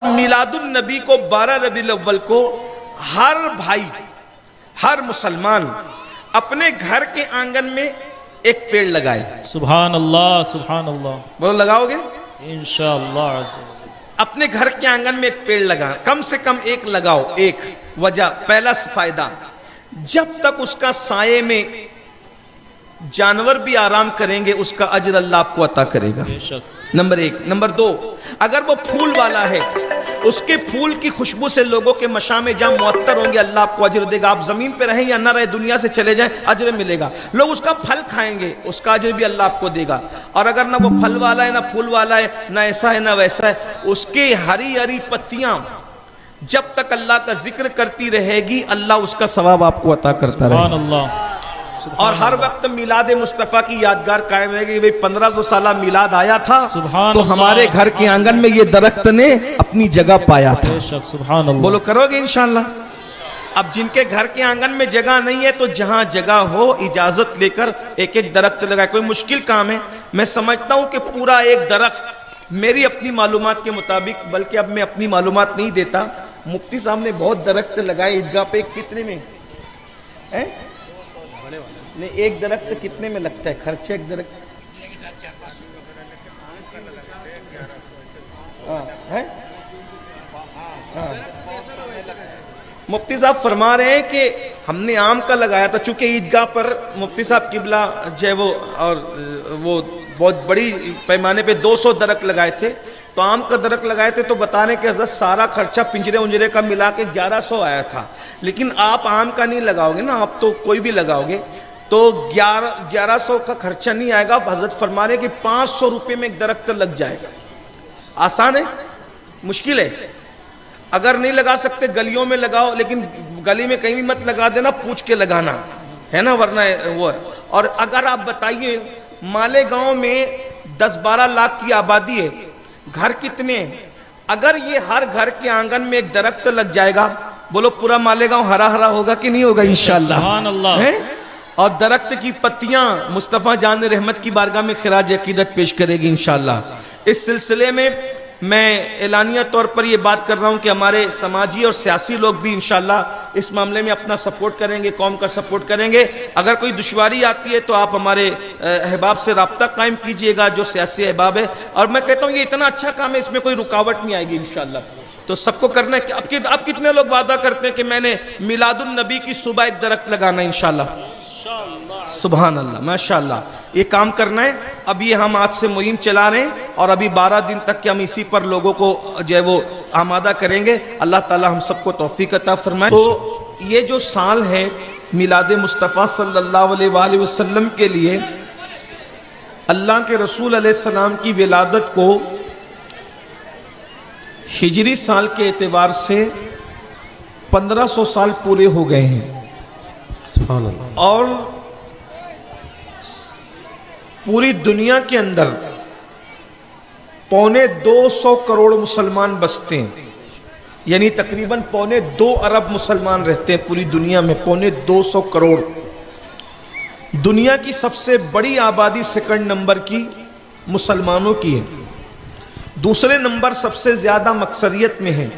میلاد النبی کو 12 ربیع الاول کو ہر بھائی، ہر مسلمان اپنے گھر کے آنگن میں ایک پیڑ لگائے۔ سبحان اللہ سبحان اللہ، بولو لگاؤ گے؟ انشاءاللہ۔ اپنے گھر کے آنگن میں ایک پیڑ لگا، کم سے کم ایک لگاؤ۔ ایک وجہ، پہلا فائدہ، جب تک اس کا سائے میں جانور بھی آرام کریں گے اس کا اجر اللہ آپ کو عطا کرے گا، نمبر ایک۔ نمبر دو، اگر وہ پھول والا ہے، اس کے پھول کی خوشبو سے لوگوں کے مشامے جہاں معطر ہوں گے اللہ آپ کو اجر دے گا۔ آپ زمین پہ رہیں یا نہ رہے، دنیا سے چلے جائیں، اجر ملے گا۔ لوگ اس کا پھل کھائیں گے، اس کا اجر بھی اللہ آپ کو دے گا۔ اور اگر نہ وہ پھل والا ہے، نہ پھول والا ہے، نہ ایسا ہے نہ ویسا ہے، اس کی ہری ہری پتیاں جب تک اللہ کا ذکر کرتی رہے گی اللہ اس کا ثواب آپ کو عطا کرتا رہے سبحان گا۔ اللہ۔ اور ہر وقت میلاد مصطفیٰ کی یادگار قائم رہے گی کہ 1500 سالہ میلاد آیا تھا تو ہمارے گھر کے آنگن میں یہ درخت نے اپنی جگہ پایا تھا۔ سبحان اللہ۔ بولو کرو گے انشاءاللہ؟ اب جن کے گھر کے آنگن میں جگہ نہیں ہے تو جہاں جگہ ہو اجازت لے کر ایک ایک درخت لگائے۔ کوئی مشکل کام ہے؟ میں سمجھتا ہوں کہ پورا ایک درخت، میری اپنی معلومات کے مطابق، بلکہ اب میں اپنی معلومات نہیں دیتا، مفتی صاحب نے بہت درخت لگائے عیدگاہ پہ۔ کتنے میں ہیں؟ نہیں، ایک درخت کتنے میں لگتا ہے خرچہ؟ ایک درخت مفتی صاحب فرما رہے ہیں کہ ہم نے آم کا لگایا تھا، چونکہ عیدگاہ پر مفتی صاحب قبلہ جو ہے وہ بہت بڑی پیمانے پہ 200 درخت لگائے تھے، تو آم کا درخت لگائے تھے تو بتانے کہ حضرت سارا خرچہ پنجرے انجرے کا ملا کے 1100 آیا تھا۔ لیکن آپ آم کا نہیں لگاؤ گے نا، آپ تو کوئی بھی لگاؤ گے تو 1100 کا خرچہ نہیں آئے گا۔ حضرت فرما رہے کہ 500 روپے میں ایک درخت لگ جائے گا۔ آسان ہے؟ مشکل ہے؟ اگر نہیں لگا سکتے گلیوں میں لگاؤ، لیکن گلی میں کہیں بھی مت لگا دینا، پوچھ کے لگانا ہے نا، ورنہ وہ ہے۔ اور اگر آپ بتائیے مالیگاؤں میں 10-12 لاکھ کی آبادی ہے، گھر کتنے ہیں؟ اگر یہ ہر گھر کے آنگن میں ایک درخت لگ جائے گا، بولو پورا مالیگاؤں ہرا ہرا ہوگا کہ نہیں ہوگا انشاءاللہ؟ سبحان اللہ۔ اور درخت کی پتیاں مصطفیٰ جان رحمت کی بارگاہ میں خراج عقیدت پیش کرے گی انشاءاللہ۔ اس سلسلے میں میں اعلانیہ طور پر یہ بات کر رہا ہوں کہ ہمارے سماجی اور سیاسی لوگ بھی انشاءاللہ اس معاملے میں اپنا سپورٹ کریں گے، قوم کا سپورٹ کریں گے۔ اگر کوئی دشواری آتی ہے تو آپ ہمارے احباب سے رابطہ قائم کیجئے گا، جو سیاسی احباب ہے۔ اور میں کہتا ہوں یہ اتنا اچھا کام ہے، اس میں کوئی رکاوٹ نہیں آئے گی انشاءاللہ۔ تو سب کو کرنا ہے کہ اب کتنے لوگ وعدہ کرتے ہیں کہ میں نے میلاد النبی کی صبح ایک درخت لگانا انشاءاللہ؟ سبحان اللہ، ماشاءاللہ، یہ کام کرنا ہے۔ اب یہ ہم آج سے مہم چلا رہے ہیں اور ابھی 12 دن تک کہ ہم اسی پر لوگوں کو جو ہے وہ آمادہ کریں گے۔ اللہ تعالی ہم سب کو توفیق عطا فرمائے۔ تو یہ جو سال ہے میلاد مصطفیٰ صلی اللہ علیہ وآلہ وسلم کے لیے، اللہ کے رسول علیہ السلام کی ولادت کو ہجری سال کے اعتبار سے 1500 سال پورے ہو گئے ہیں، سبحان اللہ۔ اور پوری دنیا کے اندر 2.25 کروڑ مسلمان بستے ہیں، یعنی تقریباً 2.25 ارب مسلمان رہتے ہیں پوری دنیا میں۔ 2.25 کروڑ دنیا کی سب سے بڑی آبادی سیکنڈ نمبر کی مسلمانوں کی ہے، دوسرے نمبر سب سے زیادہ مکثریت میں ہے۔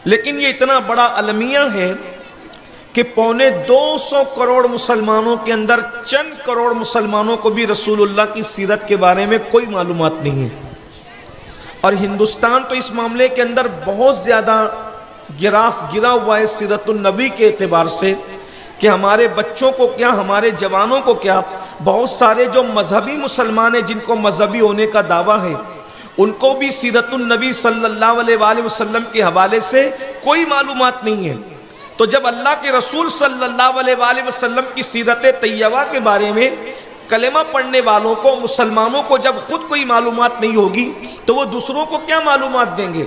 لیکن یہ اتنا بڑا المیہ ہے کہ 2.25 کروڑ مسلمانوں کے اندر چند کروڑ مسلمانوں کو بھی رسول اللہ کی سیرت کے بارے میں کوئی معلومات نہیں ہے۔ اور ہندوستان تو اس معاملے کے اندر بہت زیادہ گرا ہوا ہے سیرت النبی کے اعتبار سے، کہ ہمارے بچوں کو کیا، ہمارے جوانوں کو کیا، بہت سارے جو مذہبی مسلمان ہیں جن کو مذہبی ہونے کا دعویٰ ہے، ان کو بھی سیرت النبی صلی اللہ علیہ وآلہ وسلم کے حوالے سے کوئی معلومات نہیں ہے۔ تو جب اللہ کے رسول صلی اللہ علیہ وآلہ وسلم کی سیرت طیبہ کے بارے میں کلمہ پڑھنے والوں کو، مسلمانوں کو جب خود کوئی معلومات نہیں ہوگی تو وہ دوسروں کو کیا معلومات دیں گے؟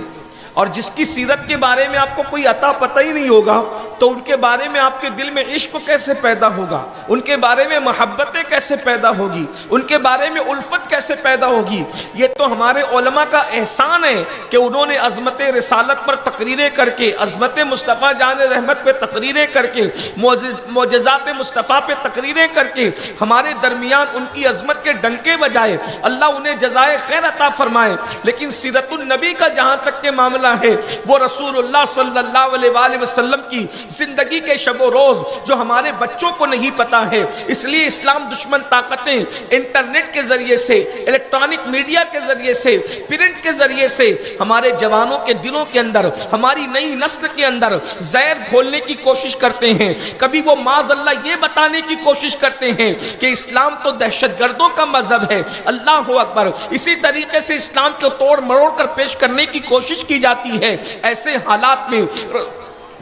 اور جس کی سیرت کے بارے میں آپ کو کوئی عطا پتہ ہی نہیں ہوگا تو ان کے بارے میں آپ کے دل میں عشق کیسے پیدا ہوگا، ان کے بارے میں محبتیں کیسے پیدا ہوگی، ان کے بارے میں الفت کیسے پیدا ہوگی؟ یہ تو ہمارے علماء کا احسان ہے کہ انہوں نے عظمت رسالت پر تقریریں کر کے، عظمت مصطفیٰ جان رحمت پہ تقریریں کر کے، معجزات مصطفیٰ پہ تقریریں کر کے ہمارے درمیان ان کی عظمت کے ڈنکے بجائے، اللہ انہیں جزائے خیر عطا فرمائے۔ لیکن سیرت النبی کا جہاں تک کے معاملہ ہے، وہ رسول اللہ صلی اللہ علیہ وآلہ وسلم کی زندگی کے شب و روز جو ہمارے بچوں کو نہیں پتا ہے، اس لیے اسلام دشمن طاقتیں انٹرنیٹ کے ذریعے سے، الیکٹرانک میڈیا کے ذریعے سے، پرنٹ کے ذریعے سے ہمارے جوانوں کے دلوں کے اندر، ہماری نئی نسل کے اندر زہر گھولنے کی کوشش کرتے ہیں۔ کبھی وہ معاذ اللہ یہ بتانے کی کوشش کرتے ہیں کہ اسلام تو دہشت گردوں کا مذہب ہے، اللہ اکبر۔ اسی طریقے سے اسلام کو توڑ مروڑ کر پیش کرنے کی کوشش کی جاتی ہے۔ ایسے حالات میں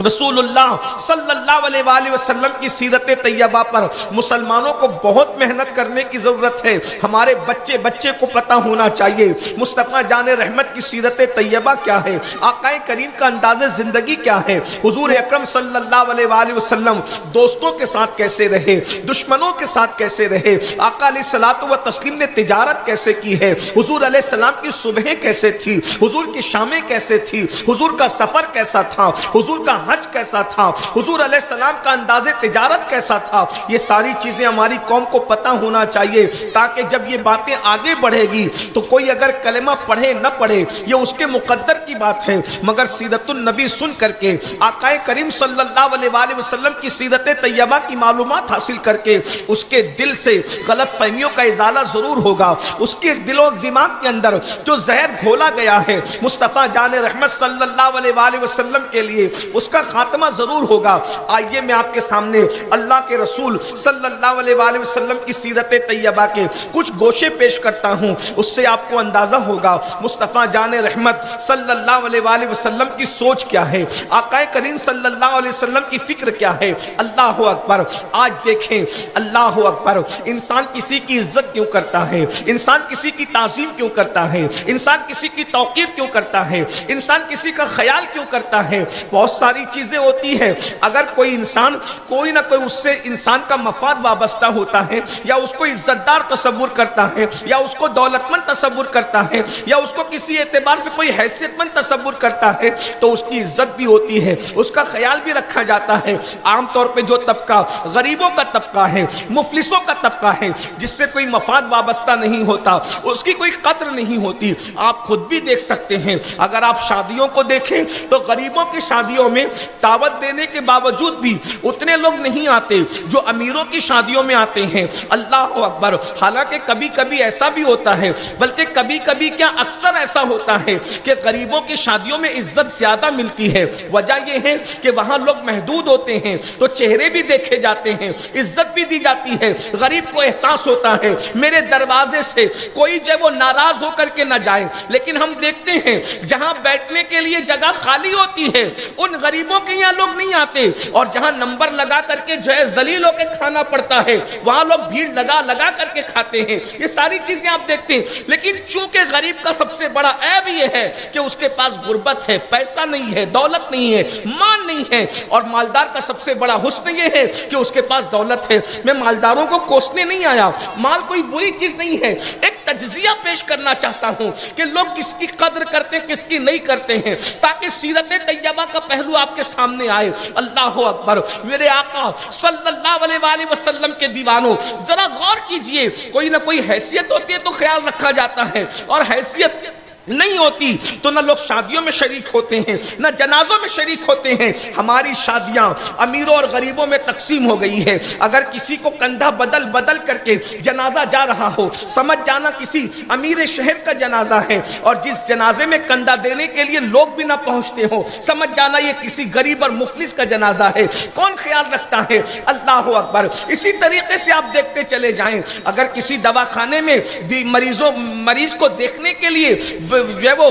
رسول اللہ صلی اللہ علیہ وآلہ وسلم کی سیرت طیبہ پر مسلمانوں کو بہت محنت کرنے کی ضرورت ہے۔ ہمارے بچے بچے کو پتہ ہونا چاہیے مصطفیٰ جان رحمت کی سیرت طیبہ کیا ہے، آقا کریم کا انداز زندگی کیا ہے، حضور اکرم صلی اللہ علیہ وآلہ وسلم دوستوں کے ساتھ کیسے رہے، دشمنوں کے ساتھ کیسے رہے، آقا علیہ الصلوۃ والتسلیم نے تجارت کیسے کی ہے، حضور علیہ السلام کی صبحیں کیسے تھی، حضور کی شامیں کیسے تھی، حضور کا سفر کیسا تھا، حضور کا حج کیسا تھا، حضور علیہ السلام کا انداز تجارت کیسا تھا۔ یہ ساری چیزیں ہماری قوم کو پتہ ہونا چاہیے، تاکہ جب یہ باتیں آگے بڑھے گی تو کوئی اگر کلمہ پڑھے نہ پڑھے یہ اس کے مقدر کی بات ہے، مگر سیرت النبی سن کر کے، آقا کریم صلی اللہ علیہ وآلہ وسلم کی سیرت طیبہ کی معلومات حاصل کر کے اس کے دل سے غلط فہمیوں کا ازالہ ضرور ہوگا۔ اس کے دل و دماغ کے اندر جو زہر گھولا گیا ہے مصطفیٰ جان رحمت صلی اللہ علیہ وآلہ وسلم کے لیے، اس کا خاتمہ ضرور ہوگا۔ آئیے میں آپ کے سامنے اللہ کے رسول صلی اللہ علیہ وآلہ وسلم کی سیرت طیبہ کے کچھ گوشے پیش کرتا ہوں، اس سے آپ کو اندازہ ہوگا مصطفیٰ جان رحمت صلی اللہ علیہ وآلہ وسلم کی سوچ کیا ہے، آقا کریم صلی اللہ علیہ وسلم کی فکر کیا ہے۔ اللہ اکبر۔ آج دیکھیں، اللہ اکبر، انسان کسی کی عزت کیوں کرتا ہے، انسان کسی کی تعظیم کیوں کرتا ہے، انسان کسی کی توقیر کیوں کرتا ہے، انسان کسی کا خیال کیوں کرتا ہے۔ بہت ساری چیزیں ہوتی ہے، اگر کوئی انسان کوئی نہ کوئی اس سے انسان کا مفاد وابستہ ہوتا ہے، یا اس کو عزت دار تصور کرتا ہے، یا اس کو دولت مند تصور کرتا ہے، یا اس کو کسی اعتبار سے کوئی حیثیت مند تصور کرتا ہے، تو اس کی عزت بھی ہوتی ہے، اس کا خیال بھی رکھا جاتا ہے۔ عام طور پہ جو طبقہ غریبوں کا طبقہ ہے، مفلسوں کا طبقہ ہے، جس سے کوئی مفاد وابستہ نہیں ہوتا، اس کی کوئی قدر نہیں ہوتی۔ آپ خود بھی دیکھ سکتے ہیں، اگر آپ شادیوں کو دیکھیں تو غریبوں کی شادیوں میں دعوت دینے کے باوجود بھی اتنے لوگ نہیں آتے جو امیروں کی شادیوں میں آتے ہیں۔ اللہ اکبر۔ حالانکہ کبھی کبھی ایسا بھی ہوتا ہے، بلکہ کبھی کبھی کیا اکثر ایسا ہوتا ہے کہ غریبوں کی شادیوں میں عزت زیادہ ملتی ہے۔ وجہ یہ ہے کہ وہاں لوگ محدود ہوتے ہیں تو چہرے بھی دیکھے جاتے ہیں، عزت بھی دی جاتی ہے۔ غریب کو احساس ہوتا ہے میرے دروازے سے کوئی جو وہ ناراض ہو کر کے نہ جائے، لیکن ہم دیکھتے ہیں جہاں بیٹھنے کے لیے جگہ خالی ہوتی ہے ان غریبوں کے یہاں لوگ نہیں آتے، اور جہاں نمبر لگا کر کے جو ہے ذلیل ہو کے کھانا پڑتا ہے وہاں لوگ بھیڑ لگا لگا کر کے کھاتے ہیں۔ یہ ساری چیزیں آپ دیکھتے ہیں، لیکن چونکہ غریب کا سب سے بڑا عیب یہ ہے کہ اس کے پاس غربت ہے، پیسہ نہیں ہے، دولت نہیں ہے، مال نہیں ہے، اور مالدار کا سب سے بڑا حسن یہ ہے کہ اس کے پاس دولت ہے۔ میں مالداروں کو کوسنے نہیں آیا، مال کوئی بری چیز نہیں ہے، ایک تجزیہ پیش کرنا چاہتا ہوں کہ لوگ کس کی قدر کرتے ہیں کس کی نہیں کرتے ہیں، تاکہ سیرت طیبہ کا پہلو آپ کے سامنے آئے۔ اللہ اکبر۔ میرے آقا صلی اللہ علیہ وآلہ وسلم کے دیوانوں، ذرا غور کیجئے، کوئی نہ کوئی حیثیت ہوتی ہے تو خیال رکھا جاتا ہے، اور حیثیت نہیں ہوتی تو نہ لوگ شادیوں میں شریک ہوتے ہیں نہ جنازوں میں شریک ہوتے ہیں۔ ہماری شادیاں امیروں اور غریبوں میں تقسیم ہو گئی ہے۔ اگر کسی کو کندھا بدل بدل کر کے جنازہ جا رہا ہو، سمجھ جانا کسی امیر شہر کا جنازہ ہے، اور جس جنازے میں کندھا دینے کے لیے لوگ بھی نہ پہنچتے ہوں، سمجھ جانا یہ کسی غریب اور مفلس کا جنازہ ہے۔ کون خیال رکھتا ہے؟ اللہ اکبر۔ اسی طریقے سے آپ دیکھتے چلے جائیں، اگر کسی دواخانے میں بھی مریض کو دیکھنے کے لیے جو ہے وہ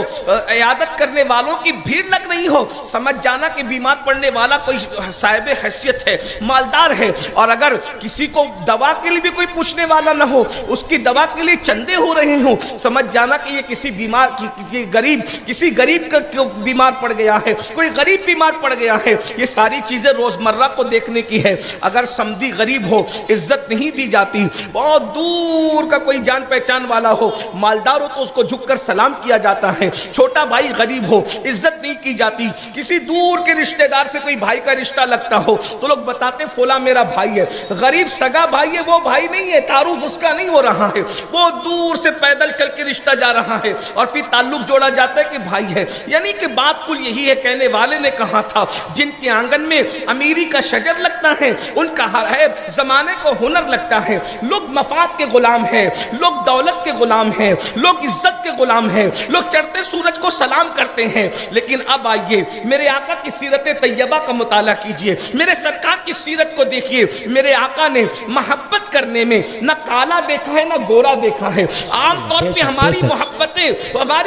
عیادت کرنے والوں کی بھیڑ لگ رہی ہو، سمجھ جانا کہ بیمار پڑنے والا کوئی صاحب حیثیت ہے، مالدار ہے، اور اگر کسی کو دوا کے لیے بھی کوئی پوچھنے والا نہ ہو، اس کی دوا کے لیے چندے ہو رہے ہوں، سمجھ جانا کہ یہ کسی بیمار کسی غریب کا بیمار پڑ گیا ہے، کوئی غریب بیمار پڑ گیا ہے۔ یہ ساری چیزیں روزمرہ کو دیکھنے کی ہے۔ اگر سمدھی غریب ہو عزت نہیں دی جاتی، بہت دور کا کوئی جان پہچان والا ہو، مالدار ہو تو اس کو جھک کر سلام کیا جاتا ہے، چھوٹا بھائی غریب ہو عزت نہیں کی جاتی، کسی دور کے رشتہ دار سے کوئی بھائی کا رشتہ لگتا ہو تو لوگ بتاتے فلاں میرا بھائی ہے، غریب سگا بھائی ہے، وہ بھائی نہیں ہے، تعارف اس کا نہیں ہو رہا ہے، وہ دور سے پیدل چل کے رشتہ جا رہا ہے اور پھر تعلق جوڑا جاتا ہے کہ بھائی ہے۔ یعنی کہ بات کل یہی ہے، کہنے والے نے کہا تھا جن کے آنگن میں امیری کا شجر لگتا ہے ان کا ہے زمانے کو ہنر لگتا ہے۔ لوگ مفاد کے غلام ہیں، لوگ دولت کے غلام ہیں، لوگ عزت کے غلام ہیں، لوگ چڑھتے سورج کو سلام کرتے ہیں۔ لیکن اب آئیے میرے آقا کی سیرت طیبہ کا مطالعہ کیجئے، میرے سرکار کی سیرت کو دیکھیے۔ میرے آقا نے محبت کرنے میں نہ کالا دیکھا ہے نہ گورا دیکھا ہے۔ عام طور پہ ہماری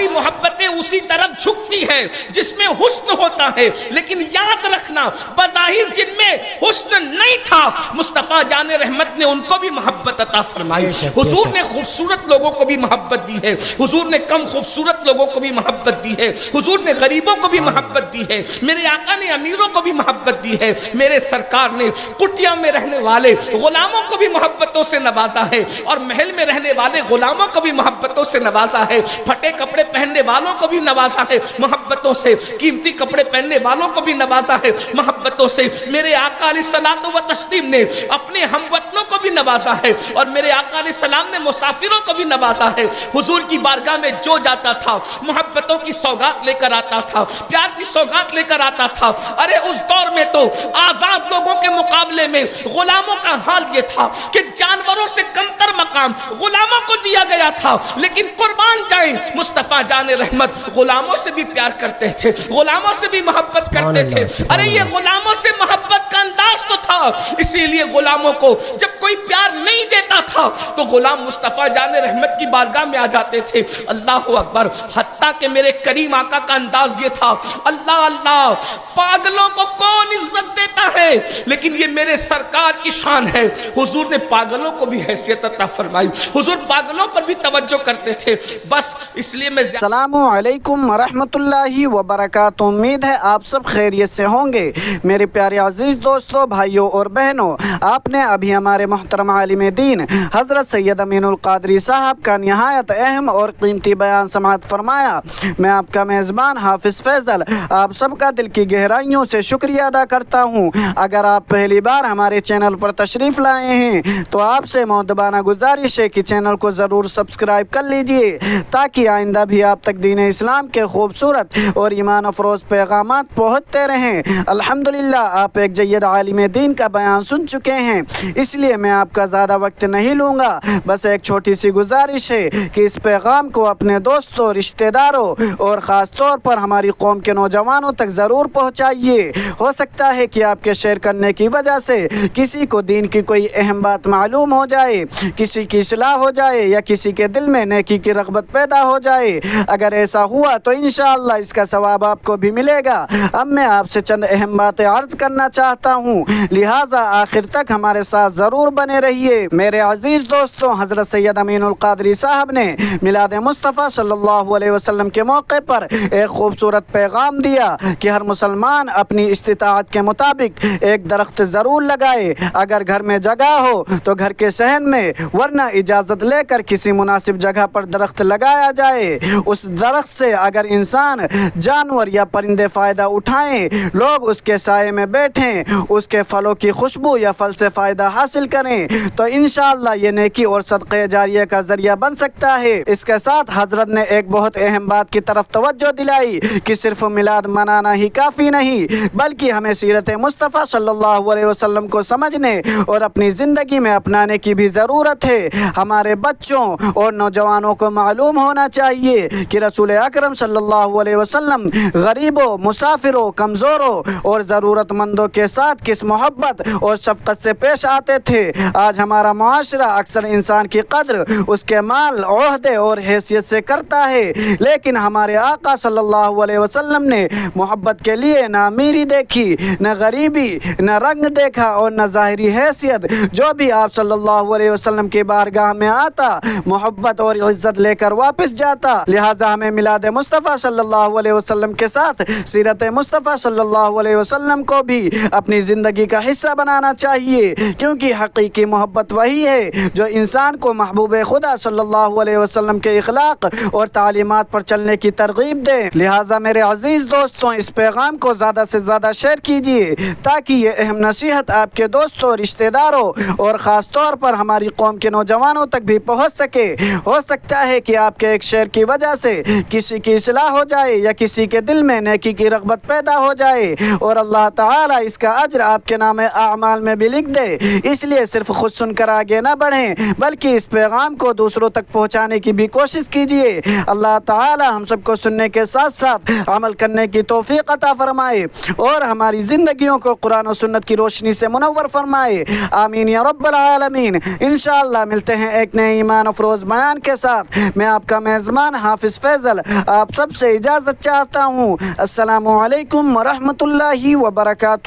محبتیں اسی طرف جھکتی ہے جس میں حسن ہوتا ہے، لیکن یاد رکھنا بظاہر جن میں حسن نہیں تھا مصطفیٰ جان رحمت نے ان کو بھی محبت عطا فرمائی۔ حضور نے خوبصورت لوگوں کو بھی محبت دی ہے، حضور نے کم خوبصورت لوگوں کو بھی محبت دی ہے، حضور نے غریبوں کو بھی محبت دی ہے، میرے آقا نے امیروں کو بھی محبت دی ہے، میرے سرکار نے کٹیا میں رہنے والے غلاموں کو بھی محبتوں سے نوازا ہے، اور محل میں رہنے والے غلاموں کو بھی محبتوں سے نوازا ہے، پھٹے کپڑے پہننے والوں کو بھی نوازا ہے محبتوں سے، قیمتی کپڑے پہننے والوں کو بھی نوازا ہے محبتوں سے۔ میرے آقا علیہ الصلوۃ والتسلیم نے اپنے ہم وطنوں کو بھی نوازا ہے، اور میرے آقا علیہ السلام نے مسافروں کو بھی نوازا ہے۔ حضور کی بارگاہ میں جو جاتا تھا محبتوں کی سوغات لے کر آتا تھا، پیار کی سوغات لے کر آتا تھا۔ ارے اس دور میں تو آزاد لوگوں کے مقابلے میں غلاموں کا حال یہ تھا کہ جانوروں سے کمتر مقام غلاموں کو دیا گیا تھا، لیکن قربان جائیں مصطفیٰ جان رحمت غلاموں سے بھی پیار کرتے تھے، غلاموں سے بھی محبت کرتے تھے۔ ارے یہ غلاموں سے محبت کا انداز تو تھا، اسی لیے غلاموں کو جب کوئی پیار نہیں دیتا تھا تو غلام مصطفیٰ جان رحمت کی بارگاہ میں آ جاتے تھے۔ اللہ اکبر، حتیٰ کہ میرے کریم آقا کا انداز یہ تھا، اللہ اللہ پاگلوں کو کون عزت دیتا ہے، لیکن یہ میرے سرکار کی شان ہے۔ حضور نے پاگلوں کو بھی حیثیت عطا فرمائی، حضور پاگلوں پر بھی توجہ کرتے تھے۔ بس اس لیے میں السلام علیکم ورحمۃ اللہ وبرکاتہ۔ امید ہے آپ سب خیریت سے ہوں گے۔ میرے پیارے عزیز دوستوں، بھائیوں اور بہنوں، آپ نے ابھی ہمارے محترم عالم دین حضرت سید امین القادری صاحب کا نہایت اہم اور قیمتی بیان سماعت فرمایا۔ میں آپ کا میزبان حافظ فیصل آپ سب کا دل کی گہرائیوں سے شکریہ ادا کرتا ہوں۔ اگر آپ پہلی بار ہمارے چینل پر تشریف لائے ہیں تو آپ سے مؤدبانہ گزارش ہے کہ چینل کو ضرور سبسکرائب کر لیجئے تاکہ آئندہ بھی آپ تک دین اسلام کے خوبصورت اور ایمان افروز پیغامات پہنچتے رہیں۔ الحمدللہ آپ ایک جید عالم دین کا بیان سن چکے ہیں، اس لیے میں آپ کا زیادہ وقت نہیں لوں گا۔ بس ایک چھوٹی سی گزارش ہے کہ اس پیغام کو اپنے دوستوں، رشتہ داروں اور خاص طور پر ہماری قوم کے نوجوانوں تک ضرور پہنچائیے۔ ہو سکتا ہے کہ آپ کے شیئر کرنے کی وجہ سے کسی کو دین کی کوئی اہم بات معلوم ہو جائے، کسی کی اصلاح ہو جائے یا کسی کے دل میں نیکی کی رغبت پیدا ہو جائے۔ اگر ایسا ہوا تو انشاءاللہ اس کا ثواب آپ کو بھی ملے گا۔ اب میں آپ سے چند اہم باتیں عرض کرنا چاہتا ہوں، لہٰذا آخر تک ہمارے ساتھ ضرور بنے رہیے۔ میرے عزیز دوستوں، حضرت سید امین القادری صاحب نے میلاد مصطفیٰ صلی اللہ علیہ وسلم کے موقع پر ایک خوبصورت پیغام دیا کہ ہر مسلمان اپنی استطاعت کے مطابق ایک درخت ضرور لگائے۔ اگر گھر میں جگہ ہو تو گھر کے صحن میں، ورنہ اجازت لے کر کسی مناسب جگہ پر درخت لگایا جائے۔ اس درخت سے اگر انسان، جانور یا پرندے فائدہ اٹھائیں، لوگ اس کے سائے میں بیٹھیں، اس کے پھلوں کی خوشبو یا پھل سے فائدہ حاصل کریں تو انشاءاللہ یہ نیکی اور صدقہ جاریہ کا ذریعہ بن سکتا ہے۔ اس کے ساتھ حضرت نے ایک بہت اہم بات کی طرف توجہ دلائی کہ صرف میلاد منانا ہی کافی نہیں، بلکہ ہمیں سیرت مصطفیٰ صلی اللہ علیہ وسلم کو سمجھنے اور اپنی زندگی میں اپنانے کی بھی ضرورت ہے۔ ہمارے بچوں اور نوجوانوں کو معلوم ہونا چاہیے کہ رسول اکرم صلی اللہ علیہ وسلم غریبوں، مسافروں، کمزوروں اور ضرورت مندوں کے ساتھ کس محبت اور شفقت سے پیش آتے تھے۔ آج ہمارا معاشرہ اکثر انسان کی قدر اس کے مال، عہدے اور حیثیت سے کرتا ہے، لیکن ہمارے آقا صلی اللہ علیہ وسلم نے محبت کے لیے نہ امیری دیکھی، نہ غریبی، نہ رنگ دیکھا اور نہ ظاہری حیثیت۔ جو بھی آپ صلی اللہ علیہ وسلم کی بارگاہ میں آتا محبت اور عزت لے کر واپس جاتا۔ لہٰذا ہمیں میلاد مصطفیٰ صلی اللہ علیہ وسلم کے ساتھ سیرت مصطفیٰ صلی اللہ علیہ وسلم کو بھی اپنی زندگی کا حصہ بنانا چاہیے، کیونکہ حقیقی محبت وہی ہے جو انسان کو محبوب خدا صلی اللہ علیہ وسلم کے اخلاق اور تعلیمات پر چلنے کی ترغیب دے۔ لہٰذا میرے عزیز دوستوں، اس پیغام کو زیادہ سے زیادہ شیئر کیجیے تاکہ یہ اہم نصیحت آپ کے دوستوں، رشتہ داروں اور خاص طور پر ہماری قوم کے نوجوانوں تک بھی پہنچ سکے۔ ہو سکتا ہے کہ آپ کے ایک شیئر کی وجہ سے کسی کی اصلاح ہو جائے یا کسی کے دل میں نیکی کی رغبت پیدا ہو جائے اور اللہ تعالیٰ اس کا اجر آپ کے نام اعمال میں بھی لکھ دے۔ اس لیے صرف خود سن کر آگے نہ بڑھیں بلکہ اس پیغام کو دوسروں تک پہنچانے کی بھی کوشش کیجیے۔ اللہ تعالیٰ ہم سب کو سننے کے ساتھ ساتھ عمل کرنے کی توفیق عطا فرمائے اور ہماری زندگیوں کو قرآن و سنت کی روشنی سے منور فرمائے، آمین یا رب العالمین۔ انشاءاللہ ملتے ہیں ایک نئے ایمان افروز بیان کے ساتھ۔ میں آپ کا میزبان حافظ فیضل آپ سب سے اجازت چاہتا ہوں۔ السلام علیکم ورحمۃ اللہ وبرکاتہ۔